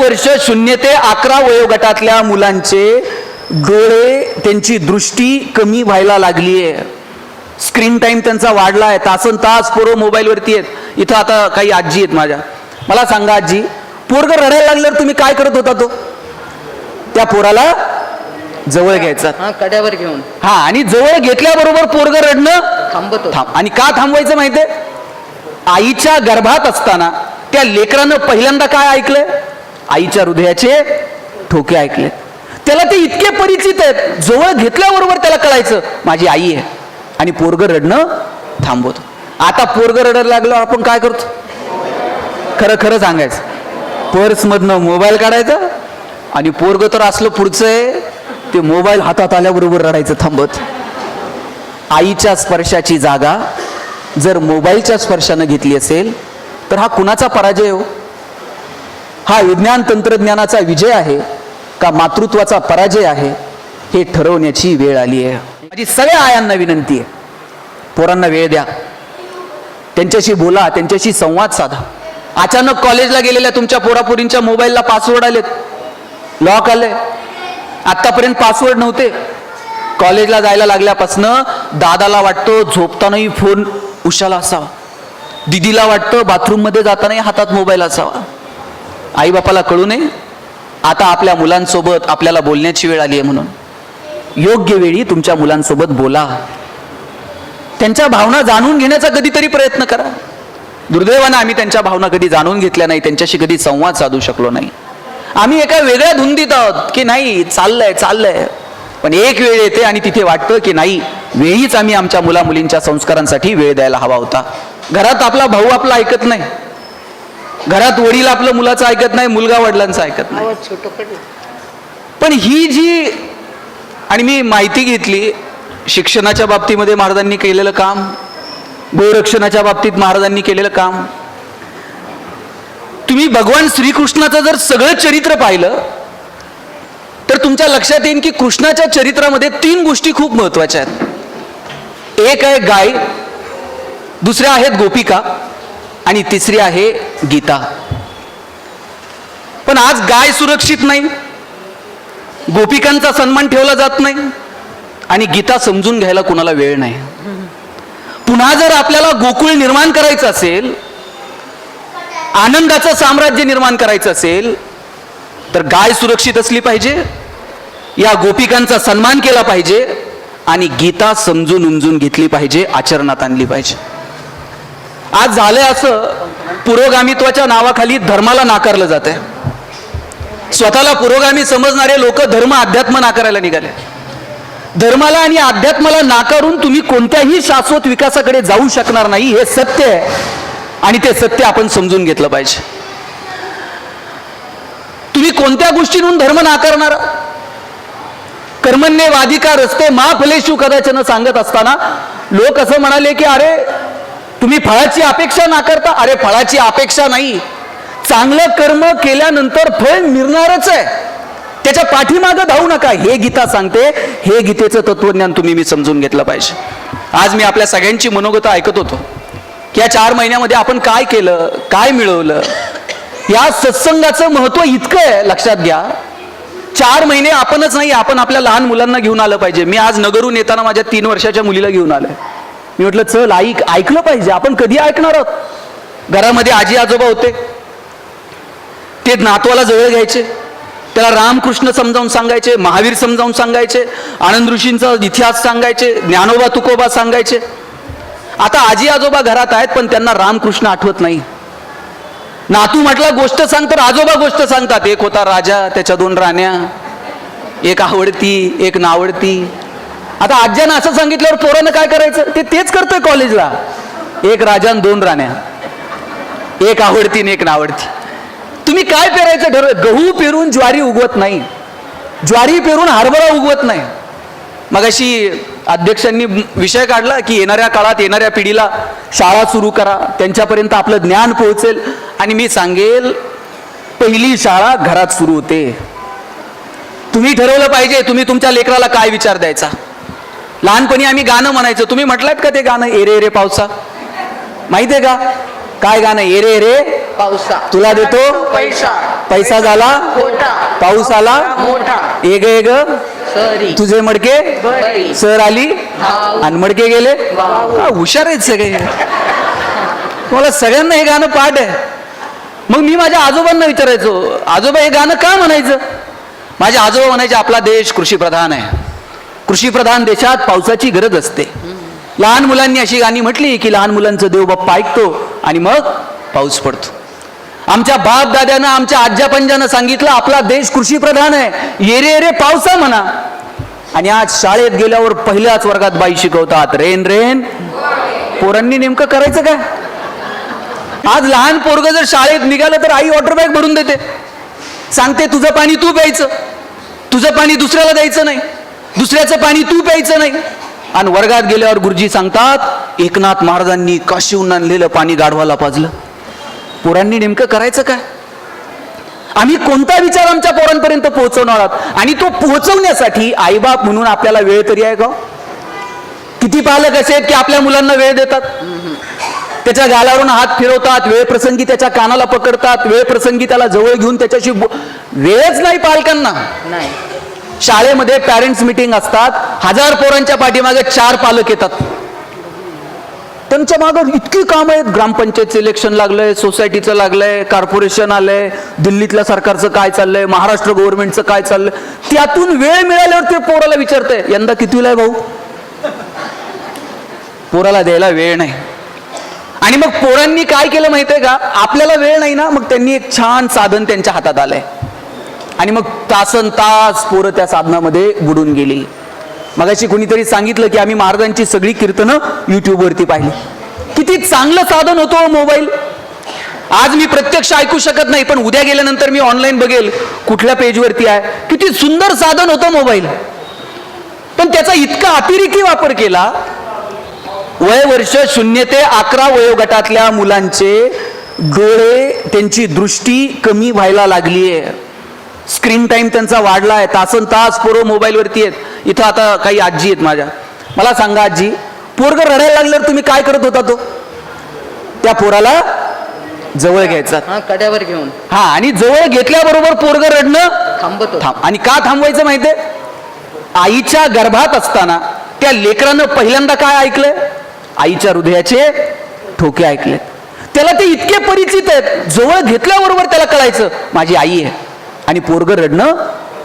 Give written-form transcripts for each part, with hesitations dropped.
वर्ष 0 ते 11 वयोगटातल्या मुलांचे डोळे, त्यांची दृष्टी कमी व्हायला लागली आहे. स्क्रीन टाइम त्यांचा वाढला आहे. तासन तास पोरं मोबाईलवरती आहेत. इथं आता काही आजी आहेत माझ्या. मला सांगा आजी, पोरग रडायला लागल्यावर तुम्ही काय करत होता? तो त्या पोराला जवळ घ्यायचा, कड्यावर घेऊन, आणि जवळ घेतल्याबरोबर पोरग रडणं थांबतो. आणि का थांबवायचं माहितीये? आईच्या गर्भात असताना त्या लेकरानं पहिल्यांदा काय ऐकलंय? आईच्या हृदयाचे ठोके ऐकले. त्याला ते इतके परिचित आहेत, जवळ घेतल्याबरोबर त्याला कळायचं माझी आई आहे, आणि पोरग रडणं थांबवतो. आता पोरग रडायला लागलो, आपण काय करतो? खरं खरं सांगायचं, पर्स मधनं मोबाईल काढायचा, आणि पोरग तर असलं पुढचं आहे, ते मोबाईल हातात आल्याबरोबर रडायचं थांबत. आईच्या स्पर्शाची जागा जर मोबाईलच्या स्पर्शानं घेतली असेल तर हा कुणाचा पराजय हो? हा विज्ञान तंत्रज्ञानाचा विजय आहे का मातृत्वाचा पराजय आहे? हे ठरवण्याची वेळ आली आहे. माझी सगळ्या आयांना विनंती आहे, पोरांना वेळ द्या, त्यांच्याशी बोला, त्यांच्याशी संवाद साधा. अचानक कॉलेजला गेलेल्या तुमच्या पोरापोरींच्या मोबाईलला पासवर्ड आलेत, लॉक आले. आतापर्यंत पासवर्ड नव्हते. कॉलेजला जायला लागल्यापासनं दादाला वाटतं झोपतानाही फोन उशाला असावा, दिदीला वाटतं बाथरूम मध्ये जातानाही हातात मोबाईल असावा. आई बापाला कळू नये आता आपल्या मुलांसोबत आपल्याला बोलण्याची वेळ आली आहे. म्हणून योग्य वेळी तुमच्या मुलांसोबत बोला, त्यांच्या भावना जाणून घेण्याचा कधीतरी प्रयत्न करा. दुर्दैवानं आम्ही त्यांच्या भावना कधी जाणून घेतल्या नाही, त्यांच्याशी कधी संवाद साधू शकलो नाही. आम्ही एका वेगळ्या धुंदीत आहोत की नाही चाललंय, पण एक वेळ येते आणि तिथे वाटतं की नाही, वेळीच आम्ही आमच्या मुला मुलींच्या संस्कारांसाठी वेळ द्यायला हवा होता. घरात आपला भाऊ आपला ऐकत नाही, घरात वडील आपलं मुलाचं ऐकत नाही, मुलगा वडिलांचं ऐकत नाही. पण ही जी, आणि मी माहिती घेतली शिक्षणाच्या बाबतीमध्ये महाराजांनी केलेलं काम, गोरक्षणाच्या बाबतीत महाराजांनी केलेलं काम. तुम्ही भगवान श्रीकृष्णाचं जर सगळं चरित्र पाहिलं तर तुमच्या लक्षात येईल की कृष्णाच्या चरित्रामध्ये 3 गोष्टी खूप महत्वाच्या आहेत. एक आहे गाय, दुसऱ्या आहेत गोपिका, आणि तिसरी आहे गीता. पण आज गाय सुरक्षित नाही, गोपिकांचा सन्मान ठेवला जात नाही, आणि गीता समजून घ्यायला कोणाला वेळ नाही. पुन्हा जर आपल्याला गोकुळ निर्माण करायचं असेल, आनंदाचं साम्राज्य निर्माण करायचं असेल, तर गाय सुरक्षित असली पाहिजे, या गोपिकांचा सन्मान केला पाहिजे, आणि गीता समजून उमजून घेतली पाहिजे, आचरणात आणली पाहिजे. आज झालंय असं, पुरोगामित्वाच्या नावाखाली धर्माला नाकारलं जात आहे. स्वतःला पुरोगामी समजणारे लोक धर्म अध्यात्म नाकारायला निघाले. धर्माला आणि अध्यात्माला नाकारून तुम्ही कोणत्याही शाश्वत विकासाकडे जाऊ शकणार नाही, हे सत्य आहे, आणि ते सत्य आपण समजून घेतलं पाहिजे. तुम्ही कोणत्या गोष्टींहून धर्म नाकारणार? कर्मण्येवाधिका रस्ते मा फलेषु कदाचन सांगत असताना लोक असं म्हणाले की अरे तुम्ही फळाची अपेक्षा नाकारता. अरे फळाची अपेक्षा नाही, चांगलं कर्म केल्यानंतर फळ मिळणारच आहे, त्याच्या पाठीमागं धावू नका, हे गीता सांगते. हे गीतेचं तत्वज्ञान मी समजून घेतलं पाहिजे. आज मी आपल्या सगळ्यांची मनोगत ऐकत होतो की या 4 महिन्यामध्ये आपण काय केलं, काय मिळवलं. या सत्संगाचं महत्व इतकं आहे, लक्षात घ्या. 4 महिने आपणच नाही, आपण आपल्या लहान मुलांना घेऊन आलं पाहिजे. मी आज नगरहून येताना माझ्या 3 वर्षाच्या मुलीला घेऊन आलोय. मी म्हटलं चल ऐकलं पाहिजे. आपण कधी ऐकणार आहोत? घरामध्ये आजी आजोबा होते, ते नातवाला जवळ घ्यायचे, त्याला रामकृष्ण समजावून सांगायचे, महावीर समजावून सांगायचे, आनंद ऋषींचा इतिहास सांगायचे, ज्ञानोबा तुकोबा सांगायचे. आता आजी आजोबा घरात आहेत पण त्यांना रामकृष्ण आठवत नाही. नातू म्हटलं गोष्ट सांग तर आजोबा गोष्ट सांगतात. एक होता राजा, त्याच्या 2 राण्या, एक आवडती एक नावडती. आता आज्यानं असं सांगितल्यावर पोरानं काय करायचं? तेच करतोय कॉलेजला. एक राजा 2 राण्या, एक आवडती आणि एक नावडती. तुम्ही काय पेरायचं ठरवलं? गहू पेरून ज्वारी उगवत नाही, ज्वारी पेरून हरभरा उगवत नाही. मगाशी अध्यक्षांनी विषय काढला की येणाऱ्या काळात येणाऱ्या पिढीला शाळा सुरू करा, त्यांच्यापर्यंत आपलं ज्ञान पोहोचेल. आणि मी सांगेल, पहिली शाळा घरात सुरू होते. तुम्ही ठरवलं पाहिजे तुम्ही तुमच्या लेकराला काय विचार द्यायचा. लहानपणी आम्ही गाणं म्हणायचं, तुम्ही म्हटलात का ते गाणं, एरे एरे पावसा? माहितीये का काय गाणं? एरे एरे पावसा, तुला देतो पैसा, पैसा झाला खोटा, पाऊस आला मोठा, एग सरी, तुझे मडके बरी, सर आली भाऊ, आणि मडके गेले भाऊ. हा, हुशार आहेत सगळे मला सगळ्यांना हे गाणं पाठ आहे. मग मी माझ्या आजोबांना विचारायचो, आजोबा हे गाणं का म्हणायचं? माझे आजोबा म्हणायचे आपला देश कृषीप्रधान आहे, कृषीप्रधान देशात पावसाची गरज असते. लहान मुलांनी अशी गाणी म्हटली की लहान मुलांचं देव बाप्पा ऐकतो आणि मग पाऊस पडतो. आमच्या बाप दाद्यानं आमच्या आज्या पंजानं सांगितलं आपला देश कृषीप्रधान आहे, येरे येरे पावसा म्हणा. आणि आज शाळेत गेल्यावर पहिल्याच वर्गात बाई शिकवतात रेन रेन. पोरांनी नेमकं करायचं काय? आज लहान पोरग जर शाळेत निघालं तर आई वॉटर बॅग भरून देते, सांगते तुझं पाणी तू प्यायचं, तुझं पाणी दुसऱ्याला द्यायचं नाही, दुसऱ्याचं पाणी तू प्यायचं नाही. आणि वर्गात गेल्यावर गुरुजी सांगतात एकनाथ महाराजांनी काशीहून आणलेलं पाणी गाढवाला पाजलं. पोरांनी नेमकं करायचं काय? आम्ही कोणता विचार आमच्या पोरांपर्यंत पोहोचवणार आहोत? आणि तो पोहोचवण्यासाठी आईबाप म्हणून आपल्याला वेळ तरी आहे का? किती पालक असे आहेत की आपल्या मुलांना वेळ देतात, त्याच्या गालावरून हात फिरवतात, वेळ प्रसंगी त्याच्या कानाला पकडतात, वेळ प्रसंगी त्याला जवळ घेऊन त्याच्याशी वेळच नाही पालकांना. नाही. शाळेमध्ये पॅरेंट्स मीटिंग असतात, 1000 पोरांच्या पाठीमागे 4 पालक येतात. त्यांच्या मागे इतकी कामं आहेत, ग्रामपंचायतचं इलेक्शन लागलंय, सोसायटीचं लागलंय, कॉर्पोरेशन आलंय, दिल्लीतल्या सरकारचं काय चाललंय, महाराष्ट्र गव्हर्नमेंटचं काय चाललंय. त्यातून वेळ मिळाल्यावर ते पोराला विचारतंय यंदा कितवीला आहे भाऊ? पोराला द्यायला वेळ नाही. आणि मग पोरांनी काय केलं माहितीये का? आपल्याला वेळ नाही ना, मग त्यांनी एक छान साधन त्यांच्या हातात आलंय आणि मग तासन तास पोरं त्या साधनामध्ये बुडून गेली. मगाशी कुणीतरी सांगितलं की आम्ही महाराजांची सगळी कीर्तनं युट्यूबवरती पाहिली. किती चांगलं साधन होतं मोबाईल. आज मी प्रत्यक्ष ऐकू शकत नाही, पण उद्या गेल्यानंतर मी ऑनलाईन बघेल कुठल्या पेजवरती आहे. किती सुंदर साधन होतं मोबाईल. पण त्याचा इतका अतिरेकी वापर केला. वय वर्ष 0 ते 11 वयोगटातल्या मुलांचे डोळे, त्यांची दृष्टी कमी व्हायला लागली आहे. स्क्रीन टाइम त्यांचा वाढला आहे. तासन तास पोरं मोबाईलवरती आहेत. इथं आता काही आजी आहेत माझ्या. मला सांगा आजी, पोरग रडायला लागल्यावर तुम्ही काय करत होता? तो त्या पोराला जवळ घ्यायचा, कड्यावर घेऊन, हा, आणि जवळ घेतल्याबरोबर पोरग रडणं थांबतो. आणि का थांबवायचं माहितीये? आईच्या गर्भात असताना त्या लेकरानं पहिल्यांदा काय ऐकलंय? आईच्या हृदयाचे ठोके ऐकले. त्याला ते इतके परिचित आहेत, जवळ घेतल्याबरोबर त्याला कळायचं माझी आई आहे, आणि पोरग रडणं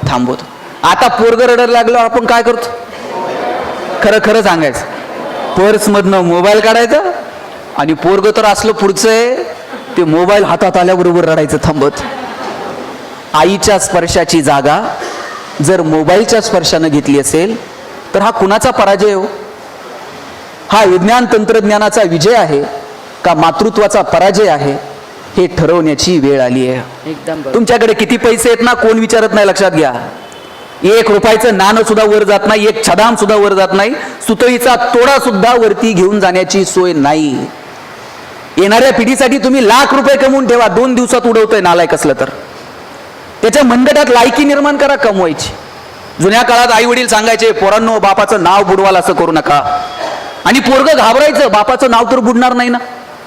थांबवतो. आता पोरग रडायला लागलं आपण काय करतो? खरं खरं सांगायचं, पर्स मधनं मोबाईल काढायचा, आणि पोरग तर असलं पुढचं आहे ते मोबाईल हातात आल्याबरोबर रडायचं थांबत. आईच्या स्पर्शाची जागा जर मोबाईलच्या स्पर्शानं घेतली असेल तर हा कुणाचा पराजय हो? हा विज्ञान तंत्रज्ञानाचा विजय आहे का मातृत्वाचा पराजय आहे? हे ठरवण्याची वेळ आली आहे. एकदम. तुमच्याकडे किती पैसे आहेत ना कोण विचारत नाही, लक्षात घ्या. 1 रुपयाचं नाणं सुद्धा वर जात नाही, 1 छदाम सुद्धा वर जात नाही, सुतळीचा तोडा सुद्धा वरती घेऊन जाण्याची सोय नाही. येणाऱ्या पिढीसाठी तुम्ही लाख रुपये कमवून ठेवा, 2 दिवसात उडवतोय नालायक असलं तर. त्याच्या मनगटात लायकी निर्माण करा कमवायची. जुन्या काळात आई वडील सांगायचे पोरांनो बापाचं नाव बुडवाल असं करू नका, आणि पोरग घाबरायचं बापाचं नाव तर बुडणार नाही ना,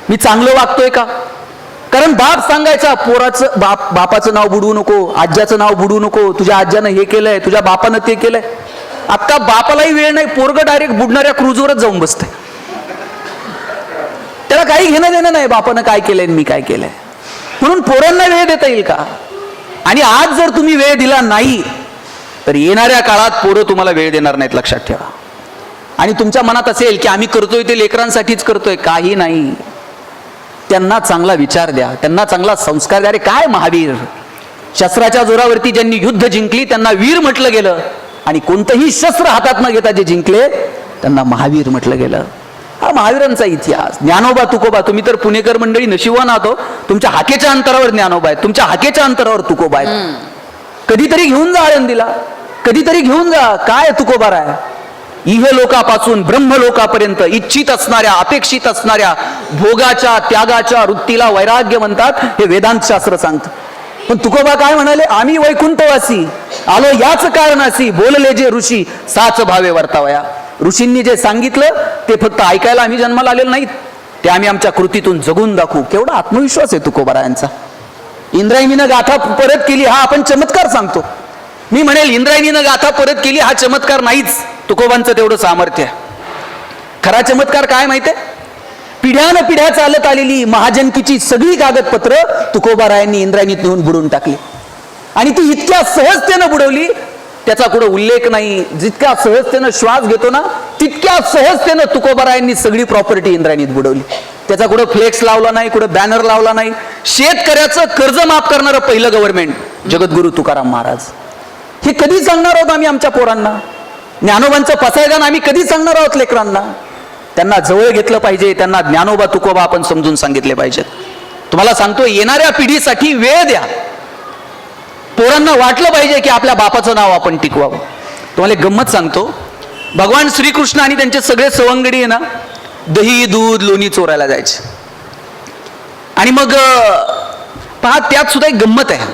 मी चांगलं वागतोय का? कारण बाप सांगायचा पोराचं बापाचं नाव बुडवू नको, आज्याचं नाव बुडवू नको, तुझ्या आज्यानं हे केलंय, तुझ्या बापानं ते केलंय. आता बापालाही वेळ नाही, पोरग डायरेक्ट बुडणाऱ्या क्रूजवरच जाऊन बसते. त्याला काही घेणं देणं नाही बापानं काय केलंय मी काय केलंय. म्हणून पोरांना वेळ देता येईल का? आणि आज जर तुम्ही वेळ दिला नाही तर येणाऱ्या काळात पोरं तुम्हाला वेळ देणार नाहीत, लक्षात ठेवा. आणि तुमच्या मनात असेल की आम्ही करतोय ते लेकरांसाठीच करतोय, काही नाही. त्यांना चांगला विचार द्या, त्यांना चांगला संस्कार द्या. अरे काय महावीर, शस्त्राच्या जोरावरती ज्यांनी युद्ध जिंकली त्यांना वीर म्हटलं गेलं, आणि कोणतंही शस्त्र हातात न घेता जे जिंकले त्यांना महावीर म्हटलं गेलं. हा महावीरांचा इतिहास. ज्ञानोबा तुकोबा, तुम्ही तर पुणेकर मंडळी नशिबान आहात, तुमच्या हाकेच्या अंतरावर ज्ञानोबा आहेत, तुमच्या हाकेच्या अंतरावर तुकोबा आहेत. कधीतरी घेऊन जा आळंदीला, कधीतरी घेऊन जा. काय तुकोबा आहे? इहलोकापासून ब्रह्मलोकापर्यंत इच्छित असणाऱ्या, अपेक्षित असणाऱ्या भोगाच्या त्यागाच्या वृत्तीला वैराग्य म्हणतात, हे वेदांत शास्त्र सांगतं. पण तुकोबा काय म्हणाले? आम्ही वैकुंठवासी आलो याच कारणासी, बोलले जे ऋषी साच भावे वर्तावया. ऋषींनी जे सांगितलं ते फक्त ऐकायला आम्ही जन्माला आलेलो नाहीत, ते आम्ही आमच्या कृतीतून जगून दाखवू. केवढा आत्मविश्वास आहे तुकोबारायांचा. इंद्रायणीनं गाथा परत केली हा आपण चमत्कार सांगतो. मी म्हणेल इंद्रायणीनं गाथा परत केली हा चमत्कार नाहीच, तुकोबांचं तेवढं सामर्थ्य आहे. खरा चमत्कार काय माहितीये? पिढ्यान पिढ्या चालत आलेली महाजनकीची सगळी कागदपत्र तुकोबारायांनी इंद्रायणीत नेऊन बुडवून टाकली. आणि ती इतक्या सहजतेनं बुडवली, त्याचा कुठं उल्लेख नाही. जितक्या सहजतेनं श्वास घेतो ना, तितक्या सहजतेनं तुकोबारायांनी सगळी प्रॉपर्टी इंद्रायणीत बुडवली. त्याचा कुठं फ्लेक्स लावला नाही, कुठं बॅनर लावला नाही. शेतकऱ्याचं कर्ज माफ करणारं पहिलं गव्हर्नमेंट जगद्गुरु तुकाराम महाराज. हे कधी सांगणार आहोत आम्ही आमच्या पोरांना? ज्ञानोबांचं पसायदान आम्ही कधी सांगणार आहोत लेकरांना? त्यांना जवळ घेतलं पाहिजे, त्यांना ज्ञानोबा तुकोबा आपण समजून सांगितले पाहिजेत. तुम्हाला सांगतो, येणाऱ्या पिढीसाठी वेळ द्या. पोरांना वाटलं पाहिजे की आपल्या बापाचं नाव आपण टिकवावं. तुम्हाला एक गंमत सांगतो. भगवान श्रीकृष्ण आणि त्यांचे सगळे सवंगडी आहे ना, दही दूध लोणी चोरायला जायचे. आणि मग पहा, त्यात सुद्धा एक गंमत आहे.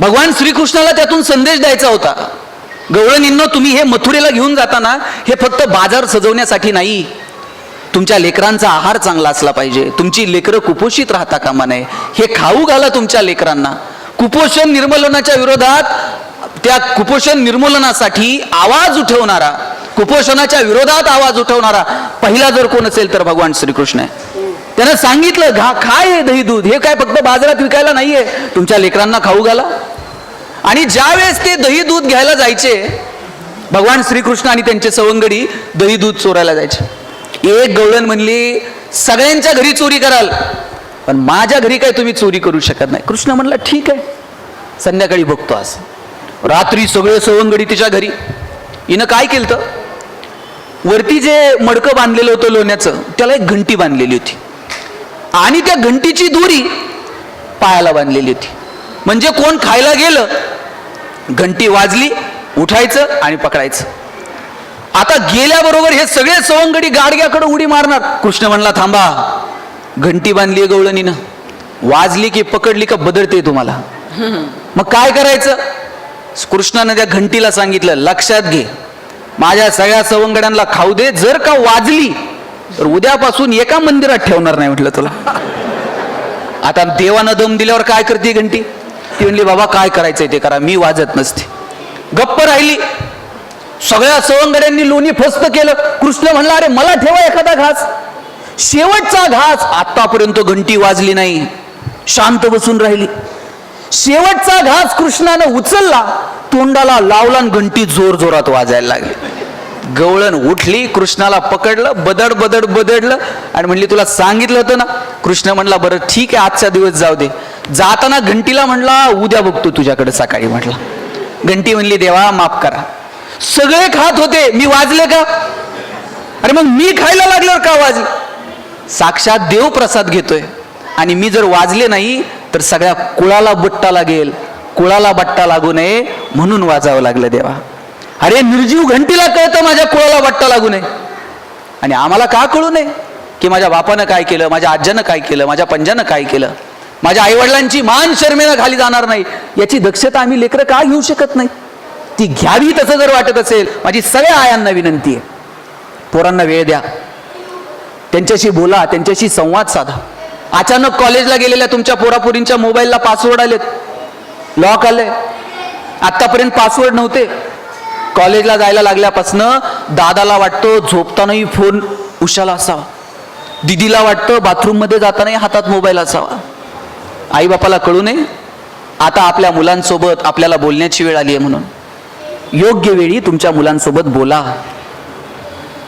भगवान श्रीकृष्णाला त्यातून संदेश द्यायचा होता, गवळणींनो, तुम्ही हे मथुरेला घेऊन जाताना हे फक्त बाजार सजवण्यासाठी नाही. तुमच्या लेकरांचा आहार चांगला असला पाहिजे. तुमची लेकरं कुपोषित राहता कामा नये. हे खाऊ घाला तुमच्या लेकरांना. कुपोषण निर्मूलनाच्या विरोधात, त्या कुपोषण निर्मूलनासाठी आवाज उठवणारा, कुपोषणाच्या विरोधात आवाज उठवणारा पहिला जर कोण असेल तर भगवान श्रीकृष्ण आहे. त्यानं सांगितलं, काय हे दही दूध, हे काय फक्त बाजारात विकायला नाहीये, तुमच्या लेकरांना खाऊ घाला. आणि ज्या वेळेस ते दही दूध घ्यायला जायचे, भगवान श्रीकृष्ण आणि त्यांचे सवंगडी दही दूध चोरायला जायचे. एक गवळण म्हणली, सगळ्यांच्या घरी चोरी कराल, पण माझ्या घरी काय तुम्ही चोरी करू शकत नाही. कृष्ण म्हणला, ठीक आहे, संध्याकाळी बघतो. असं रात्री सगळे सवंगडी तिच्या घरी. हिनं काय केलं तर, वरती जे मडकं बांधलेलं होतं लोण्याचं, त्याला एक घंटी बांधलेली होती. आणि त्या घंटीची दोरी पायाला बांधलेली होती. म्हणजे कोण खायला गेलं, घंटी वाजली, उठायचं आणि पकडायचं. आता गेल्याबरोबर हे सगळे सवंगडी गाडग्याकडे उडी मारणार. कृष्ण म्हणला, थांबा, घंटी बांधली गवळणीनं, वाजली की पकडली का बदलते तुम्हाला. मग काय करायचं? कृष्णानं त्या घंटीला सांगितलं, लक्षात घे, माझ्या सगळ्या सवंगड्यांना खाऊ दे, जर का वाजली तर उद्यापासून एका मंदिरात ठेवणार नाही म्हटलं तुला. आता देवानं दम दिल्यावर काय करते घंटी? ती म्हणली, बाबा काय करायचंय ते करा, मी वाजत नसते. गप्प राहिली. सगळ्या सवंगड्यांनी लोणी फस्त केलं. कृष्ण म्हणला, अरे मला ठेवा एखादा घास. शेवटचा घास, आतापर्यंत घंटी वाजली नाही, शांत बसून राहिली. शेवटचा घास कृष्णानं उचलला, तोंडाला लावला आणि घंटी जोर जोरात वाजायला लागली. गवळण उठली, कृष्णाला पकडलं, बदड बदड बदडलं आणि म्हणली, तुला सांगितलं होतं ना. कृष्ण म्हणला, बरं ठीक आहे, आजचा दिवस जाऊ दे. जाताना घंटीला म्हणला, उद्या बघतो तुझ्याकडे सकाळी. म्हटला. घंटी म्हणली, देवा माफ करा, सगळे खात होते, मी वाजले का? अरे मग मी खायला लागल्यावर का वाजले? साक्षात देव प्रसाद घेतोय आणि मी जर वाजले नाही तर सगळ्या कुळाला बट्टा लागेल, कुळाला बट्टा लागू नये म्हणून वाजावं लागलं देवा. अरे निर्जीव घंटीला कळतं माझ्या कुळाला बट्टा लागू नये, आणि आम्हाला का कळू नये की माझ्या बापानं काय केलं, माझ्या आज्यानं काय केलं, माझ्या पंजानं काय केलं, माझ्या आईवडिलांची मान शर्मेनं खाली जाणार नाही, याची दक्षता आम्ही लेकरं का घेऊ शकत नाही? ती घ्यावी तसं जर वाटत असेल, माझी सगळ्या आयांना विनंती आहे, पोरांना वेळ द्या, त्यांच्याशी बोला, त्यांच्याशी संवाद साधा. अचानक कॉलेजला गेलेल्या तुमच्या पोरापोरींच्या मोबाईलला पासवर्ड आलेत, लॉक आलंय. आतापर्यंत पासवर्ड नव्हते. कॉलेजला जायला लागल्यापासनं दादाला वाटतं झोपतानाही फोन उशाला असावा, दिदीला वाटतं बाथरूम मध्ये जातानाही हातात मोबाईल असावा. आई बापाला कळू नये आता आपल्या मुलांसोबत आपल्याला बोलण्याची वेळ आली आहे म्हणून. योग्य वेळी तुमच्या मुलांसोबत बोला,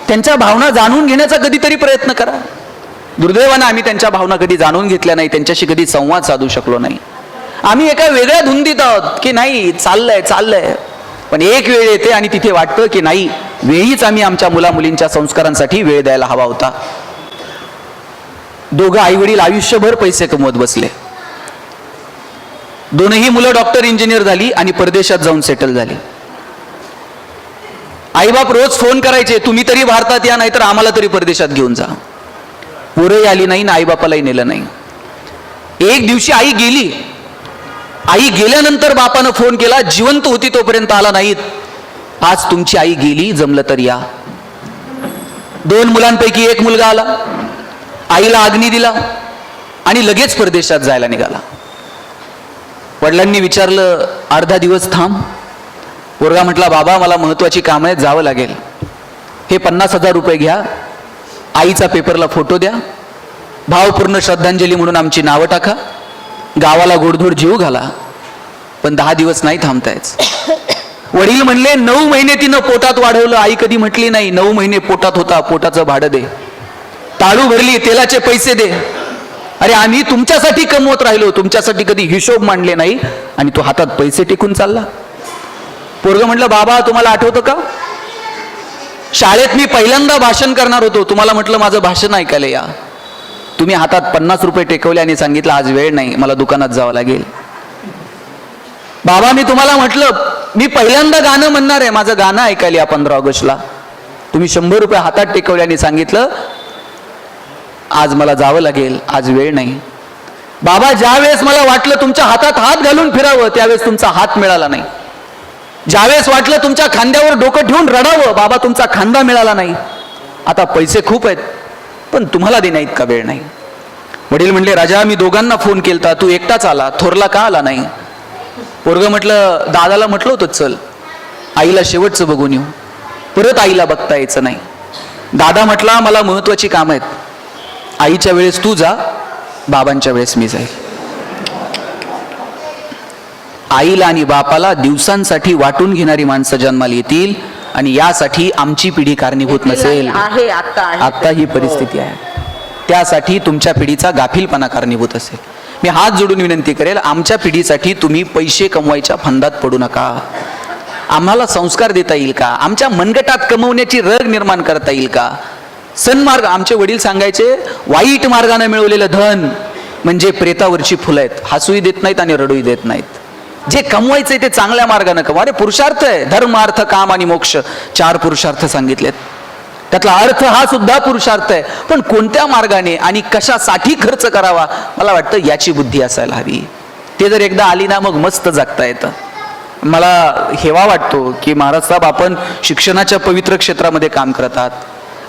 त्यांच्या भावना जाणून घेण्याचा कधीतरी प्रयत्न करा. दुर्दैवानं आम्ही त्यांच्या भावना कधी जाणून घेतल्या नाही, त्यांच्याशी कधी संवाद साधू शकलो नाही. आम्ही एका वेगळ्या धुंदीत आहोत की नाही चाललंय, पण एक वेळ येते आणि तिथे वाटतं की नाही, वेळीच आम्ही आमच्या मुला मुलींच्या संस्कारांसाठी वेळ द्यायला हवा होता. दोघं आई वडील आयुष्यभर पैसे कमवत बसले, दोनही मुलं डॉक्टर इंजिनियर झाली आणि परदेशात जाऊन सेटल झाली. आईबाप रोज फोन करायचे, तुम्ही तरी भारतात या, नाहीतर आम्हाला तरी परदेशात घेऊन जा. पोरही आली नाही ना आईबापालाही नेलं नाही. एक दिवशी आई गेली. आई गेल्यानंतर बापानं फोन केला, जिवंत होती तोपर्यंत आला नाहीत, आज तुमची आई गेली, जमलं तर या. 2 मुलांपैकी एक मुलगा आला. आईला अग्नी दिला आणि लगेच परदेशात जायला निघाला. वडिलांनी विचारलं, अर्धा दिवस थांब. पोरगा म्हटला, बाबा मला महत्वाची कामं आहेत, जावं लागेल. हे 50,000 रुपये घ्या, आईचा पेपरला फोटो द्या, भावपूर्ण श्रद्धांजली म्हणून आमची नावं टाका, गावाला गोडधोड जीव घाला, पण 10 दिवस नाही थांबतायच. वडील म्हणले, 9 महिने तिनं पोटात वाढवलं. आई कधी म्हटली नाही 9 महिने पोटात होता, पोटाचं भाडं दे, टाळू भरली, तेलाचे पैसे दे. अरे आम्ही तुमच्यासाठी कमवत राहिलो, तुमच्यासाठी कधी हिशोब मांडले नाही, आणि तू हातात पैसे टेकून चालला. पोरगं म्हटलं, बाबा तुम्हाला आठवतं का, शाळेत मी पहिल्यांदा भाषण करणार होतो, तुम्हाला म्हटलं माझं भाषण ऐकायला या, तुम्ही हातात 50 रुपये टेकवले आणि सांगितलं आज वेळ नाही, मला दुकानात जावं लागेल. बाबा मी तुम्हाला म्हटलं मी पहिल्यांदा गाणं म्हणणार आहे, माझं गाणं ऐकायला या 15 ऑगस्टला, तुम्ही 100 रुपये हातात टेकवले आणि सांगितलं आज मला जावं लागेल, आज वेळ नाही. बाबा ज्यावेळेस मला वाटलं तुमच्या हातात हात घालून फिरावं, त्यावेळेस तुमचा हात मिळाला नाही. ज्यावेळेस वाटलं तुमच्या खांद्यावर डोकं ठेवून रडावं, बाबा तुमचा खांदा मिळाला नाही. आता पैसे खूप आहेत, पण तुम्हाला देण्या इतका वेळ नाही. वडील म्हणले, राजा मी दोघांना फोन केलता, तू एकटाच आला, थोरला का आला नाही. पोरगं म्हटलं, दादाला म्हटलं होतं चल आईला शेवटचं बघून येऊ, परत आईला बघता यायचं नाही. दादा म्हटला मला महत्वाची कामं आहेत, आईच्या वेळेस तू जा, बाबांच्या वेळेस मी जाईल. आईला आणि बापाला दिवसांसाठी वाटून घेणारी माणसं जन्माला येतील, आणि यासाठी आमची पिढी कारणीभूत नसेल. आता ही परिस्थिती आहे, त्यासाठी तुमच्या पिढीचा गाफीलपणा कारणीभूत असेल. मी हात जोडून विनंती करेल, आमच्या पिढीसाठी तुम्ही पैसे कमवायच्या फंदात पडू नका. आम्हाला संस्कार देता येईल का, आमच्या मनगटात कमवण्याची रग निर्माण करता येईल का. सन्मार्ग, आमचे वडील सांगायचे वाईट मार्गाने मिळवलेलं धन म्हणजे प्रेतावरची फुलं आहेत, हसूही देत नाहीत आणि रडूही देत नाहीत. जे कमवायचंय ते चांगल्या मार्गाने कमवा. अरे पुरुषार्थ आहे, धर्म अर्थ काम आणि मोक्ष, 4 पुरुषार्थ सांगितलेत, त्यातला अर्थ हा सुद्धा पुरुषार्थ आहे. पण कोणत्या मार्गाने आणि कशासाठी खर्च करावा, मला वाटतं याची बुद्धी असायला हवी. ते जर एकदा आली ना मग मस्त जगता येतं. मला हेवा वाटतो की महाराज साहेब आपण शिक्षणाच्या पवित्र क्षेत्रामध्ये काम करतात.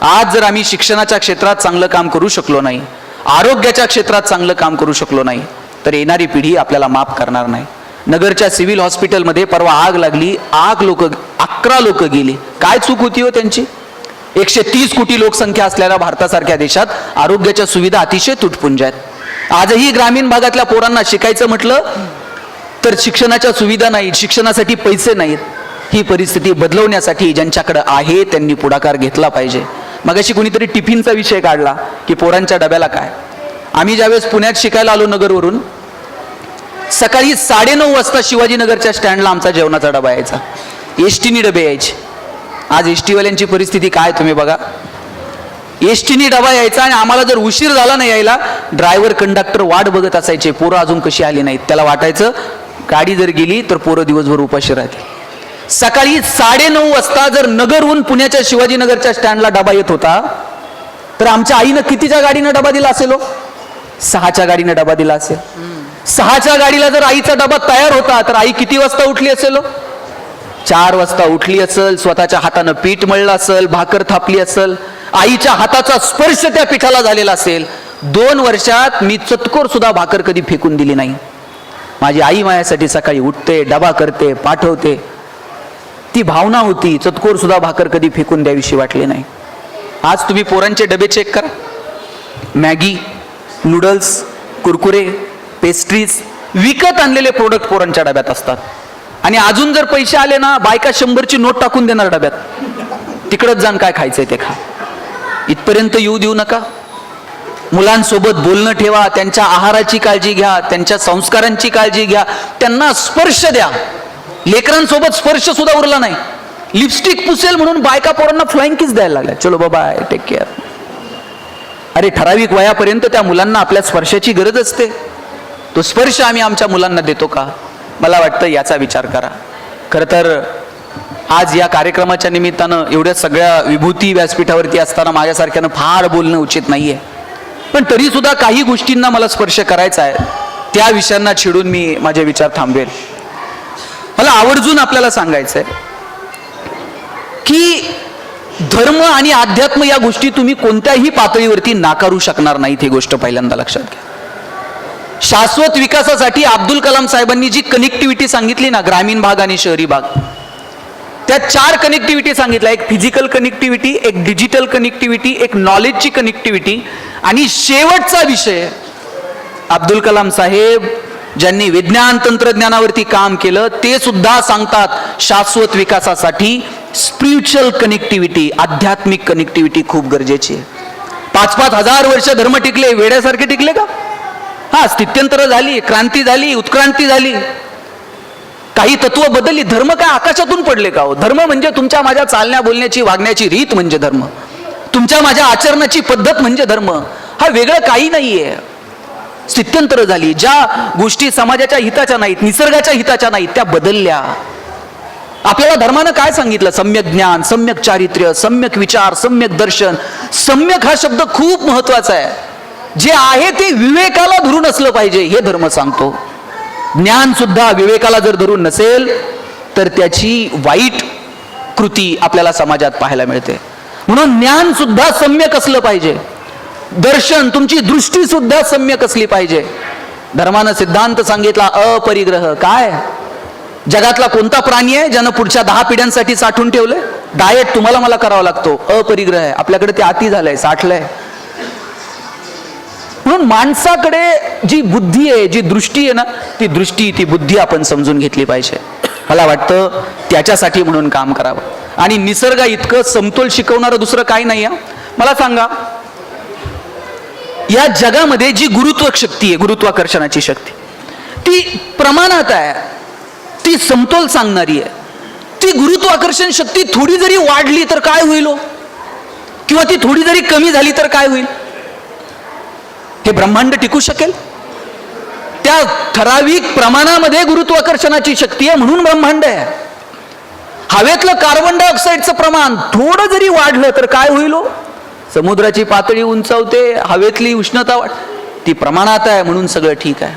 आज जर आम्ही शिक्षणाच्या क्षेत्रात चांगलं काम करू शकलो नाही, आरोग्याच्या क्षेत्रात चांगलं काम करू शकलो नाही, तर येणारी पिढी आपल्याला माफ करणार नाही. नगरच्या सिव्हिल हॉस्पिटलमध्ये परवा आग लागली, 11 लोक गेली. काय चूक होती हो त्यांची. 130 कोटी लोकसंख्या असलेल्या भारतासारख्या देशात आरोग्याच्या सुविधा अतिशय तुटपुंज आहेत. आजही ग्रामीण भागातल्या पोरांना शिकायचं म्हटलं तर शिक्षणाच्या सुविधा नाहीत, शिक्षणासाठी पैसे नाहीत. ही परिस्थिती बदलवण्यासाठी ज्यांच्याकडे आहे त्यांनी पुढाकार घेतला पाहिजे. मगाशी कुणीतरी टिफिनचा विषय काढला की पोरांच्या डब्याला काय. आम्ही ज्यावेळेस पुण्यात शिकायला आलो नगरवरून, सकाळी 9:30 वाजता शिवाजीनगरच्या स्टँडला आमचा जेवणाचा डबा यायचा, एसटीनी डबे यायचे. आज एसटीवाल्यांची परिस्थिती काय तुम्ही बघा. एसटीनी डबा यायचा आणि आम्हाला जर उशीर झाला नाही यायला, ड्रायव्हर कंडक्टर वाट बघत असायचे, पोरं अजून कशी आली नाहीत. त्याला वाटायचं गाडी जर गेली तर पोरं दिवसभर उपाशी राहतील. सकाळी 9:30 वाजता जर नगरहून पुण्याच्या शिवाजीनगरच्या स्टँडला डबा येत होता, तर आमच्या आईनं कितीच्या गाडीनं डबा दिला असेल, 6च्या गाडीनं डबा दिला असेल. 6च्या गाडीला जर आईचा डबा तयार होता तर आई किती वाजता उठली असेल, 4 वाजता उठली असेल, स्वतःच्या हातानं पीठ मळलं असेल, भाकर थापली असेल, आईच्या हाताचा स्पर्श त्या पिठाला झालेला असेल. 2 वर्षात मी चतकोर सुद्धा भाकर कधी फेकून दिली नाही. माझी आई माझ्यासाठी सकाळी उठते, डबा करते, पाठवते. ती भावना होती, चतकोर सुद्धा भाकर कधी फेकून द्यावीशी वाटली नाही. आज तुम्ही पोरांचे डबे चेक करा, मॅगी, नूडल्स, कुरकुरे, पेस्ट्रीज, विकत आणलेले प्रोडक्ट पोरांच्या डब्यात असतात. आणि अजून जर पैसे आले ना, बायका 100ची नोट टाकून देणार डब्यात, तिकडच जाण काय खायचंय ते खा. इथपर्यंत येऊ देऊ नका. मुलांसोबत बोलणं ठेवा, त्यांच्या आहाराची काळजी घ्या, त्यांच्या संस्कारांची काळजी घ्या, त्यांना स्पर्श द्या. लेकरांसोबत स्पर्श सुद्धा उरला नाही. लिपस्टिक पुसेल म्हणून बायका पोरांना फ्लाइंग किस द्यायला लागल्या, चलो बाबा टेक केअर. अरे ठराविक वयापर्यंत त्या मुलांना आपल्या स्पर्शाची गरज असते. तो स्पर्श आम्ही आमच्या मुलांना देतो का, मला वाटतं याचा विचार करा. खरं तर आज या कार्यक्रमाच्या निमित्तानं एवढ्या सगळ्या विभूती व्यासपीठावरती असताना माझ्यासारख्यानं फार बोलणं उचित नाहीये, पण तरी सुद्धा काही गोष्टींना मला स्पर्श करायचा आहे. त्या विषयांना छेडून मी माझे विचार थांबवेल. मला आवर्जून आपल्याला सांगायचंय की धर्म आणि अध्यात्म या गोष्टी तुम्ही कोणत्याही पातळीवरती नाकारू शकणार नाहीत, ही गोष्ट पहिल्यांदा लक्षात घ्या. शाश्वत विकासासाठी अब्दुल कलाम साहेबांनी जी कनेक्टिव्हिटी सांगितली ना, ग्रामीण भाग आणि शहरी भाग, त्या 4 कनेक्टिव्हिटी सांगितल्या. एक फिजिकल कनेक्टिव्हिटी, एक डिजिटल कनेक्टिव्हिटी, एक नॉलेजची कनेक्टिव्हिटी, आणि शेवटचा विषय अब्दुल कलाम साहेब ज्यांनी विज्ञान तंत्रज्ञानावरती काम केलं ते सुद्धा सांगतात शाश्वत विकासासाठी स्पिरिच्युअल कनेक्टिव्हिटी, आध्यात्मिक कनेक्टिव्हिटी खूप गरजेची आहे. 5-5 हजार वर्ष धर्म टिकले, वेड्यासारखे टिकले का? हा, स्थित्यंतर झाली, क्रांती झाली, उत्क्रांती झाली, काही तत्व बदलली. धर्म काय आकाशातून पडले का हो? धर्म म्हणजे तुमच्या माझ्या चालण्या बोलण्याची वागण्याची रीत म्हणजे धर्म, तुमच्या माझ्या आचरणाची पद्धत म्हणजे धर्म. हा वेगळं काही नाहीये. स्थित्यंतर झाली, ज्या गोष्टी समाजाच्या हिताच्या नाहीत, निसर्गाच्या हिताच्या नाहीत, त्या बदलल्या. आपल्याला धर्मानं काय सांगितलं? सम्यक ज्ञान, सम्यक चारित्र्य, सम्यक विचार, सम्यक दर्शन. सम्यक हा शब्द खूप महत्वाचा आहे. जे आहे ते विवेकाला धरून असलं पाहिजे, हे धर्म सांगतो. ज्ञान सुद्धा विवेकाला जर धरून नसेल तर त्याची वाईट कृती आपल्याला समाजात पाहायला मिळते. म्हणून ज्ञान सुद्धा सम्यक असलं पाहिजे. दर्शन, तुमची दृष्टी सुद्धा सम्यक असली पाहिजे. धर्मानं सिद्धांत सांगितला अपरिग्रह. काय? जगातला कोणता प्राणी आहे ज्यानं पुढच्या 10 पिढ्यांसाठी साठवून ठेवलंय? डाएट तुम्हाला मला करावा लागतो, अपरिग्रह आहे. आपल्याकडे ते अति झालंय, साठलंय. म्हणून माणसाकडे जी बुद्धी आहे, जी दृष्टी आहे ना, ती दृष्टी, ती बुद्धी आपण समजून घेतली पाहिजे. मला वाटतं त्याच्यासाठी म्हणून काम करावं. आणि निसर्गा इतकं समतोल शिकवणारं दुसरं काही नाही. मला सांगा, या जगामध्ये जी गुरुत्व शक्ती आहे, गुरुत्वाकर्षणाची शक्ती, ती प्रमाणात आहे, ती समतोल सांगणारी आहे. ती गुरुत्वाकर्षण शक्ती थोडी जरी वाढली तर काय होईल, किंवा ती थोडी जरी कमी झाली तर काय होईल? हे ब्रह्मांड टिकू शकेल? त्या ठराविक प्रमाणामध्ये गुरुत्वाकर्षणाची शक्ती आहे म्हणून ब्रह्मांड आहे. हवेतलं कार्बन डायऑक्साईडचं प्रमाण थोडं जरी वाढलं तर काय होईल? समुद्राची पातळी उंचावते, हवेतली उष्णता ती प्रमाणात आहे म्हणून सगळं ठीक आहे.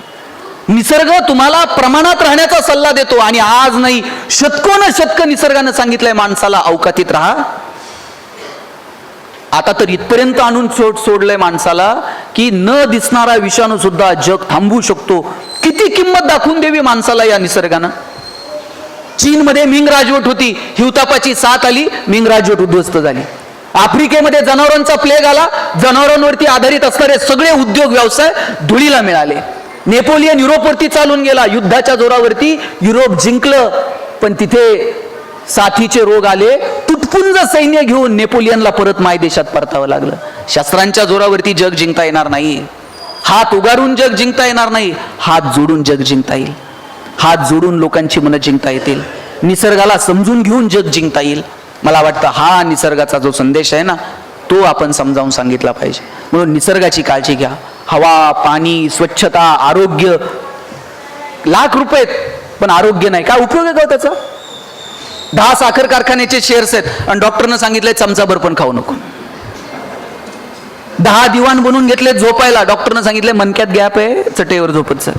निसर्ग तुम्हाला प्रमाणात राहण्याचा सल्ला देतो. आणि आज नाही, शतकोन निसर्गानं सांगितलंय माणसाला अवकातीत राहा. आता तर इथपर्यंत आणून सोडलंय माणसाला की न दिसणारा विषाणू सुद्धा जग थांबवू शकतो. किती किंमत दाखवून द्यावी माणसाला या निसर्गानं. चीनमध्ये मिंग राजवट होती, हिवतापाची साथ आली, मिंग राजवट उद्ध्वस्त झाली. आफ्रिकेमध्ये जनावरांचा प्लेग आला, जनावरांवरती आधारित असणारे सगळे उद्योग व्यवसाय धुळीला मिळाले. नेपोलियन युरोपवरती चालून गेला, युद्धाच्या जोरावरती युरोप जिंकलं, पण तिथे साथीचे रोग आले. तुटपुंज सैन्य घेऊन नेपोलियनला परत मायदेशात परतावं लागलं. शस्त्रांच्या जोरावरती जग जिंकता येणार नाही, हात उगारून जग जिंकता येणार नाही, हात जोडून जग जिंकता येईल. हात जोडून लोकांची मनं जिंकता येतील, निसर्गाला समजून घेऊन जग जिंकता येईल. मला वाटतं हा निसर्गाचा जो संदेश आहे ना, तो आपण समजावून सांगितला पाहिजे. म्हणून निसर्गाची काळजी घ्या. हवा, पाणी, स्वच्छता, आरोग्य, लाख रुपये पण आरोग्य नाही, काय उपयोग आहे का त्याचा? 10 साखर कारखान्याचे शेअर्स आहेत आणि डॉक्टरनं सांगितलंय चमचाभर पण खाऊ नको. 10 दिवाण बनवून घेतले झोपायला, डॉक्टरनं सांगितलंय मनक्यात गॅप आहे, चटईवर झोपत जा.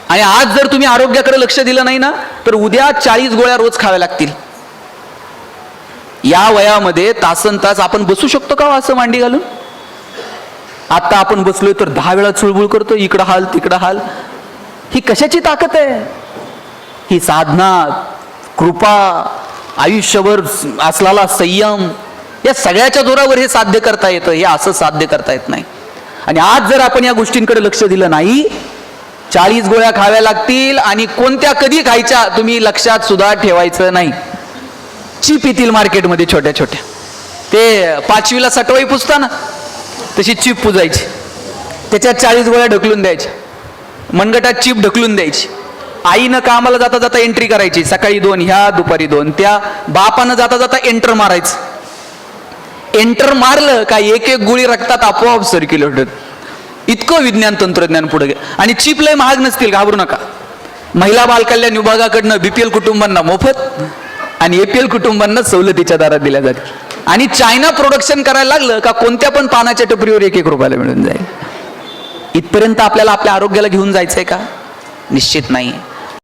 आणि आज जर तुम्ही आरोग्याकडे लक्ष दिलं नाही ना, तर उद्या 40 गोळ्या रोज खाव्या लागतील. या वयामध्ये तासन तास आपण बसू शकतो का असं मांडी घालून? आता आपण बसलोय तर 10 वेळा चुळबुळ करतो, इकडं हाल तिकडं हाल. ही कशाची ताकद आहे? ही साधना, कृपा, आयुष्यभर असलेला संयम, या सगळ्याच्या जोरावर हे साध्य करता येतं. हे असं साध्य करता येत नाही. आणि आज जर आपण या गोष्टींकडे लक्ष दिलं नाही, 40 गोळ्या खाव्या लागतील. आणि कोणत्या, कधी खायच्या, तुम्ही लक्षात सुद्धा ठेवायचं नाही. चिप येतील मार्केटमध्ये छोट्या छोट्या, ते 5वीला सटवाई पुसता ना, तशी चिप पुजायची, त्याच्यात 40 गोळ्या ढकलून द्यायच्या, मनगटात चिप ढकलून द्यायची. आईनं कामाला जाता जाता एंट्री करायची, सकाळी 2 ह्या, दुपारी 2 त्या. बापानं जाता जाता एंटर मारायचं. एंटर मारलं का एक एक गोळी रक्तात आपोआप सर्क्युलेट होत. इतकं विज्ञान तंत्रज्ञान पुढे गेलं. आणि चिप लय महाग नसतील, घाबरू नका. महिला बालकल्याण विभागाकडनं BPL कुटुंबांना मोफत आणि APL कुटुंबांना सवलतीच्या दरात दिल्या जाते. आणि चायना प्रोडक्शन करायला लागलं का कोणत्या पण पानाच्या टपरीवर 1-1 रुपयाला मिळून जाईल. इथपर्यंत आपल्याला आपल्या आरोग्याला घेऊन जायचंय का? निश्चित नाही.